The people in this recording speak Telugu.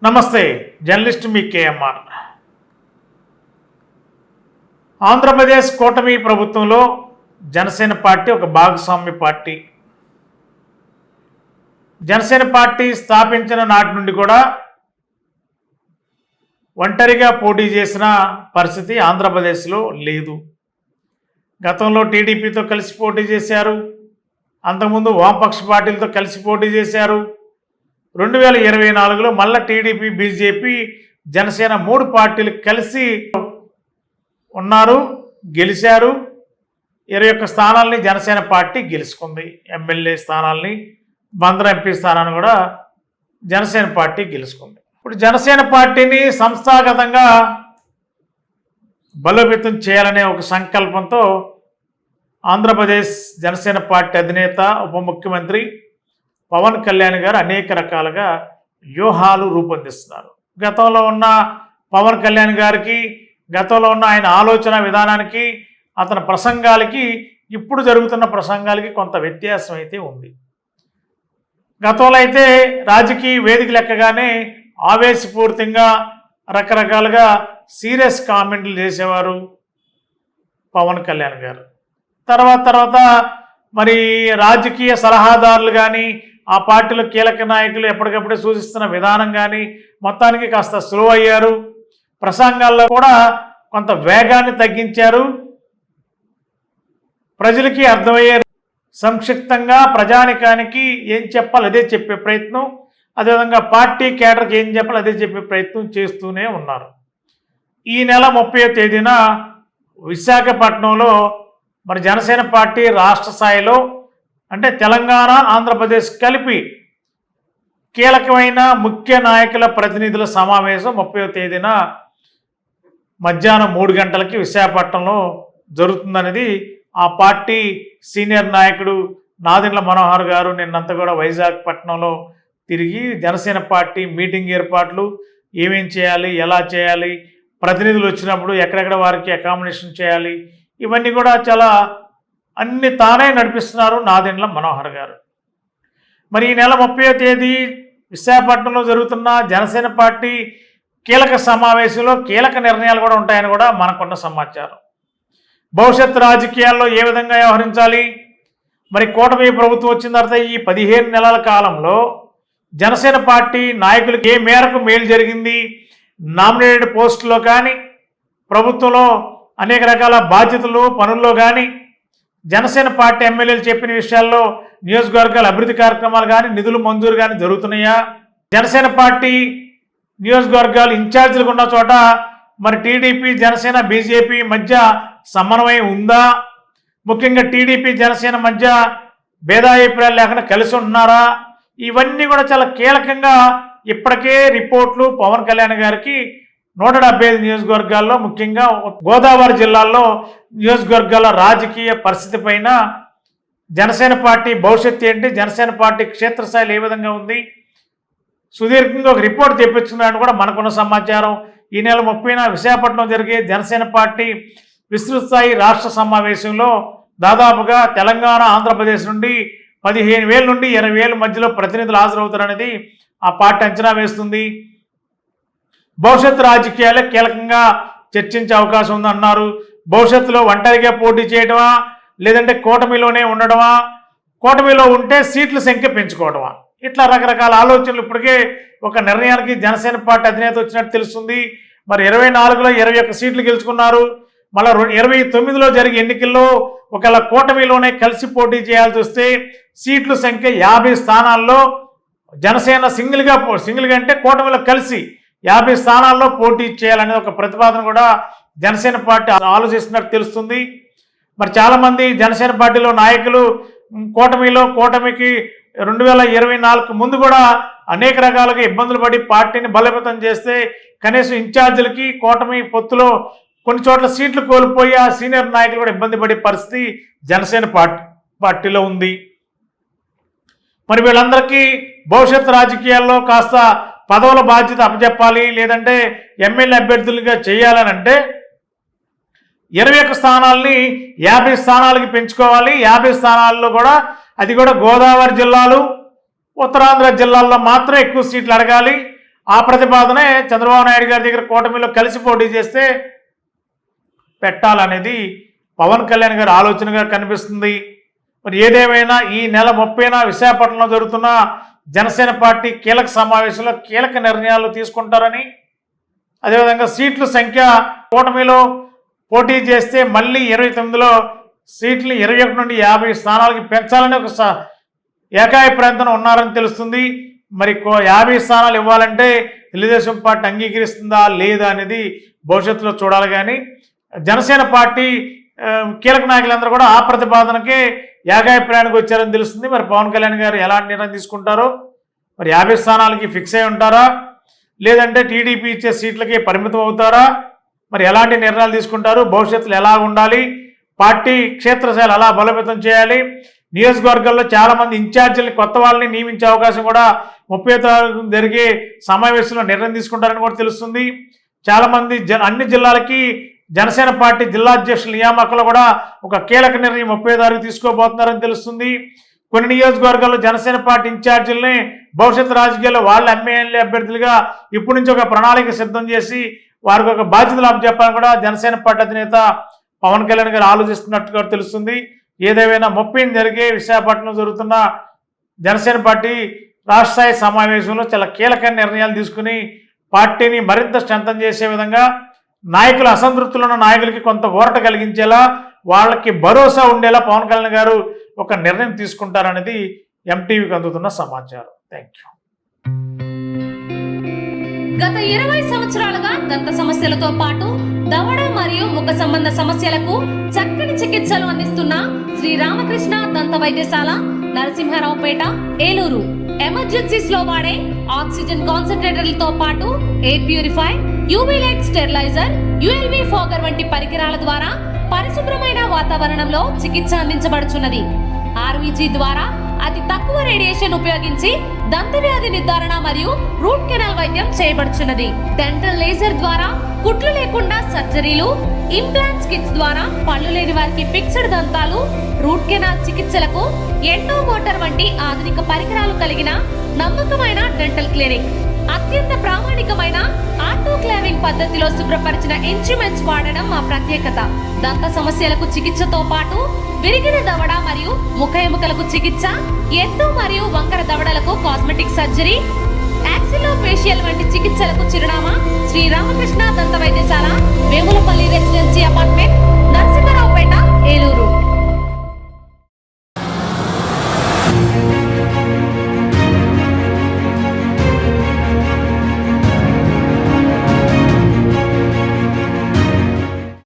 నమస్తే, జర్నలిస్ట్ మీ కేఎంఆర్. ఆంధ్రప్రదేశ్ కూటమి ప్రభుత్వంలో జనసేన పార్టీ ఒక భాగస్వామ్య పార్టీ. జనసేన పార్టీ స్థాపించిన నాటి నుండి కూడా ఒంటరిగా పోటీ చేసిన పరిస్థితి ఆంధ్రప్రదేశ్లో లేదు. గతంలో టీడీపీతో కలిసి పోటీ చేశారు, అంతకుముందు వామపక్ష పార్టీలతో కలిసి పోటీ చేశారు. 2024లో మళ్ళీ టీడీపీ, బీజేపీ, జనసేన 3 పార్టీలు కలిసి ఉన్నారు, గెలిచారు. 21 స్థానాలని జనసేన పార్టీ గెలుచుకుంది. ఎమ్మెల్యే స్థానాలని, బందర్ ఎంపీ స్థానాన్ని కూడా జనసేన పార్టీ గెలుచుకుంది. ఇప్పుడు జనసేన పార్టీని సంస్థాగతంగా బలోపేతం చేయాలనే ఒక సంకల్పంతో ఆంధ్రప్రదేశ్ జనసేన పార్టీ అధినేత, ఉప ముఖ్యమంత్రి పవన్ కళ్యాణ్ గారు అనేక రకాలుగా వ్యూహాలు రూపొందిస్తున్నారు. గతంలో ఉన్న పవన్ కళ్యాణ్ గారికి, గతంలో ఉన్న ఆయన ఆలోచన విధానానికి, అతని ప్రసంగాలకి, ఇప్పుడు జరుగుతున్న ప్రసంగాలకి కొంత వ్యత్యాసం అయితే ఉంది. గతంలో అయితే రాజకీయ వేదిక లెక్కగానే ఆవేశపూరితంగా రకరకాలుగా సీరియస్ కామెంట్లు చేసేవారు పవన్ కళ్యాణ్ గారు. తర్వాత మరి రాజకీయ సలహాదారులు కానీ, ఆ పార్టీలో కీలక నాయకులు ఎప్పటికప్పుడే సూచిస్తున్న విధానం కానీ మొత్తానికి కాస్త స్లో అయ్యారు. ప్రసంగాల్లో కూడా కొంత వేగాన్ని తగ్గించారు. ప్రజలకి అర్థమయ్యే సంక్షిప్తంగా ప్రజానికానికి ఏం చెప్పాలి అదే చెప్పే ప్రయత్నం, అదేవిధంగా పార్టీ కేడర్కి ఏం చెప్పాలి అదే చెప్పే ప్రయత్నం చేస్తూనే ఉన్నారు. ఈ నెల 30వ తేదీన విశాఖపట్నంలో మరి జనసేన పార్టీ రాష్ట్ర స్థాయిలో, అంటే తెలంగాణ, ఆంధ్రప్రదేశ్ కలిపి కీలకమైన ముఖ్య నాయకుల ప్రతినిధుల సమావేశం 30వ తేదీన మధ్యాహ్నం 3 గంటలకి విశాఖపట్నంలో జరుగుతుందనేది ఆ పార్టీ సీనియర్ నాయకుడు నాదెండ్ల మనోహర్ గారు నిన్నంతా కూడా విశాఖపట్నంలో తిరిగి జనసేన పార్టీ మీటింగ్ ఏర్పాట్లు, ఏమేం చేయాలి, ఎలా చేయాలి, ప్రతినిధులు వచ్చినప్పుడు ఎక్కడెక్కడ వారికి అకామిడేషన్ చేయాలి, ఇవన్నీ కూడా చాలా అన్ని తానే నడిపిస్తున్నారు నాదెండ్ల మనోహర్ గారు. మరి ఈ నెల 30వ తేదీ విశాఖపట్నంలో జరుగుతున్న జనసేన పార్టీ కీలక సమావేశంలో కీలక నిర్ణయాలు కూడా ఉంటాయని కూడా మనకున్న సమాచారం. భవిష్యత్ రాజకీయాల్లో ఏ విధంగా వ్యవహరించాలి, మరి కూటమి ప్రభుత్వం వచ్చిన తర్వాత ఈ 15 నెలల కాలంలో జనసేన పార్టీ నాయకులకు ఏ మేరకు మేలు జరిగింది, నామినేటెడ్ పోస్టుల్లో కానీ, ప్రభుత్వంలో అనేక రకాల బాధ్యతలు పనుల్లో కానీ, జనసేన పార్టీ ఎమ్మెల్యేలు చెప్పిన విషయాల్లో నియోజకవర్గాల అభివృద్ధి కార్యక్రమాలు కానీ, నిధులు మంజూరు కానీ జరుగుతున్నాయా, జనసేన పార్టీ నియోజకవర్గాలు ఇన్ఛార్జీలకు ఉన్న చోట మరి టీడీపీ, జనసేన, బీజేపీ మధ్య సమన్వయం ఉందా, ముఖ్యంగా టీడీపీ, జనసేన మధ్య భేదాభిప్రాయాలు లేకుండా కలిసి ఉంటున్నారా, ఇవన్నీ కూడా చాలా కీలకంగా ఇప్పటికే రిపోర్ట్లు పవన్ కళ్యాణ్ గారికి 175 నియోజకవర్గాల్లో, ముఖ్యంగా గోదావరి జిల్లాల్లో నియోజకవర్గాల రాజకీయ పరిస్థితి పైన, జనసేన పార్టీ భవిష్యత్తు ఏంటి, జనసేన పార్టీ క్షేత్రస్థాయిలో ఏ విధంగా ఉంది, సుదీర్ఘంగా ఒక రిపోర్ట్ తెప్పించుకున్నారని కూడా మనకున్న సమాచారం. ఈ నెల 30న విశాఖపట్నం జరిగే జనసేన పార్టీ విస్తృత స్థాయి రాష్ట్ర సమావేశంలో దాదాపుగా తెలంగాణ, ఆంధ్రప్రదేశ్ నుండి 15,000 నుండి 20,000 మధ్యలో ప్రతినిధులు హాజరవుతారనేది ఆ పార్టీ అంచనా వేస్తుంది. భవిష్యత్తు రాజకీయాలే కీలకంగా చర్చించే అవకాశం ఉందన్నారు. భవిష్యత్తులో ఒంటరిగా పోటీ చేయడమా, లేదంటే కూటమిలోనే ఉండడమా, కూటమిలో ఉంటే సీట్ల సంఖ్య పెంచుకోవడమా, ఇట్లా రకరకాల ఆలోచనలు ఇప్పటికే ఒక నిర్ణయానికి జనసేన పార్టీ అధినేత వచ్చినట్టు తెలుస్తుంది. మరి 24లో 21 సీట్లు గెలుచుకున్నారు. మళ్ళీ 29లో జరిగే ఎన్నికల్లో ఒకవేళ కూటమిలోనే కలిసి పోటీ చేయాల్సి వస్తే సీట్ల సంఖ్య 50 స్థానాల్లో జనసేన సింగిల్గా అంటే కూటమిలో కలిసి 50 స్థానాల్లో పోటీ చేయాలనే ఒక ప్రతిపాదన కూడా జనసేన పార్టీ ఆలోచిస్తున్నట్టు తెలుస్తుంది. మరి చాలామంది జనసేన పార్టీలో నాయకులు కూటమికి 2024 ముందు కూడా అనేక రకాలుగా ఇబ్బందులు పడి పార్టీని బలోపేతం చేస్తే కనీసం ఇన్ఛార్జీలకి కూటమి పొత్తులో కొన్ని చోట్ల సీట్లు కోల్పోయి ఆ సీనియర్ నాయకులు కూడా ఇబ్బంది పడే పరిస్థితి జనసేన పార్టీలో ఉంది. మరి వీళ్ళందరికీ భవిష్యత్ రాజకీయాల్లో కాస్త పదవుల బాధ్యత అప్పచెప్పాలి, లేదంటే ఎమ్మెల్యే అభ్యర్థులుగా చేయాలని అంటే 21 స్థానాలని 50 స్థానాలకి పెంచుకోవాలి. 50 స్థానాల్లో కూడా అది కూడా గోదావరి జిల్లాలు, ఉత్తరాంధ్ర జిల్లాల్లో మాత్రం ఎక్కువ సీట్లు అడగాలి. ఆ ప్రతిపాదనే చంద్రబాబు నాయుడు గారి దగ్గర కూటమిలో కలిసి పోటీ చేస్తే పెట్టాలనేది పవన్ కళ్యాణ్ గారి ఆలోచనగా కనిపిస్తుంది. మరి ఏదేమైనా ఈ నెల 30న విశాఖపట్నంలో జరుగుతున్న జనసేన పార్టీ కీలక సమావేశంలో కీలక నిర్ణయాలు తీసుకుంటారని, అదేవిధంగా సీట్ల సంఖ్య కూటమిలో పోటీ చేస్తే మళ్ళీ 29లో సీట్లు 21 నుండి 50 స్థానాలకి పెంచాలని ఒక ఏకాభిప్రాయంతో ఉన్నారని తెలుస్తుంది. మరి 50 స్థానాలు ఇవ్వాలంటే తెలుగుదేశం పార్టీ అంగీకరిస్తుందా లేదా అనేది భవిష్యత్తులో చూడాలి. కానీ జనసేన పార్టీ కీలక నాయకులందరూ కూడా ఆ ప్రతిపాదనకే ఏకాభిప్రాయానికి వచ్చారని తెలుస్తుంది. మరి పవన్ కళ్యాణ్ గారు ఎలాంటి నిర్ణయం తీసుకుంటారో, మరి 50 స్థానాలకి ఫిక్స్ అయి ఉంటారా, లేదంటే టీడీపీ ఇచ్చే సీట్లకి పరిమితం అవుతారా, మరి ఎలాంటి నిర్ణయాలు తీసుకుంటారు, భవిష్యత్తులో ఎలా ఉండాలి, పార్టీ క్షేత్రస్థాయిలో ఎలా బలోపేతం చేయాలి, నియోజకవర్గాల్లో చాలామంది ఇన్ఛార్జీలని కొత్త వాళ్ళని నియమించే అవకాశం కూడా 30వ తారీఖు జరిగే సమావేశంలో నిర్ణయం తీసుకుంటారని కూడా తెలుస్తుంది. చాలామంది అన్ని జిల్లాలకి జనసేన పార్టీ జిల్లా అధ్యక్షుల నియామకంలో కూడా ఒక కీలక నిర్ణయం 30వ తారీఖు తీసుకోబోతున్నారని తెలుస్తుంది. కొన్ని నియోజకవర్గాల్లో జనసేన పార్టీ ఇన్ఛార్జీలని భవిష్యత్తు రాజకీయాల్లో వాళ్ళ ఎమ్మెల్యే అభ్యర్థులుగా ఇప్పటి నుంచి ఒక ప్రణాళిక సిద్ధం చేసి వారికి ఒక బాధ్యతలు అప్పచెప్పాలని కూడా జనసేన పార్టీ అధినేత పవన్ కళ్యాణ్ గారు ఆలోచిస్తున్నట్టుగా తెలుస్తుంది. ఏదేమైనా 30న జరిగే విశాఖపట్నంలో జరుగుతున్న జనసేన పార్టీ రాష్ట్ర స్థాయి సమావేశంలో చాలా కీలక నిర్ణయాలు తీసుకుని పార్టీని మరింత స్ట్రెంథన్ చేసే విధంగా, నాయకుల అసంతృప్తులు ఉన్న నాయకులకి కొంత ఊరట కలిగించేలా, వాళ్ళకి భరోసా ఉండేలా పవన్ కళ్యాణ్ గారు ఒక నిర్ణయం తీసుకుంటారనేది ఎంటీవీకి అందుతున్న సమాచారం. Thank you. గత 20 సంవత్సరాలుగా దంత సమస్యలతో పాటు దవడ మరియు ముఖ సంబంధ సమస్యలకు చక్కని చికిత్సలు అందిస్తున్న శ్రీ రామకృష్ణ దంత వైద్యశాల, నరసింహారావుపేట, ఏలూరు. ఎమర్జెన్సీస్ లో వాడే ఆక్సిజన్ కాన్సంట్రేటర్లతో పాటు air purify, UV light steriliser, ULV fogger వంటి పరికరాల ద్వారా పరిశుభ్రమైన వాతావరణంలో చికిత్స అందించబడుచున్నది. ఆర్వీజీ ద్వారా అతి తక్కువ రేడియేషన్ ఉపయోగించి దంత వ్యాధి నిర్ధారణ మరియు రూట్ కెనాల్ వైద్యం చేయబడుచున్నది. డెంటల్ లేజర్ ద్వారా కుట్లు లేకుండా సర్జరీలు, ఇంప్లాంట్స్ కిట్స్ ద్వారా పళ్ళు లేని వారికి ఫిక్స్డ్ దంతాలు, రూట్ కెనాల్ చికిత్సలకు ఎండో మోటార్ వంటి ఆధునిక పరికరాలు కలిగిన నమ్మకమైన డెంటల్ క్లినిక్. అత్యంత ప్రామాణికమైన ఆటోక్లావింగ్ పద్ధతిలో శుభ్రపరిచిన ఇన్స్ట్రుమెంట్స్ వాడడం మా ప్రత్యేకత. దంత సమస్యలకు చికిత్సతో పాటు విరిగిన దవడ మరియు ముఖ ఎముకలకు చికిత్స, ఎత్తు మరియు వంకర దవడలకు కాస్మెటిక్ సర్జరీ, యాక్సిలోఫేషియల్ వంటి చికిత్సలకు చిరునామా శ్రీ రామకృష్ణ దంత వైద్యశాల, వేములపల్లి రెసిడెన్సీ అపార్ట్మెంట్.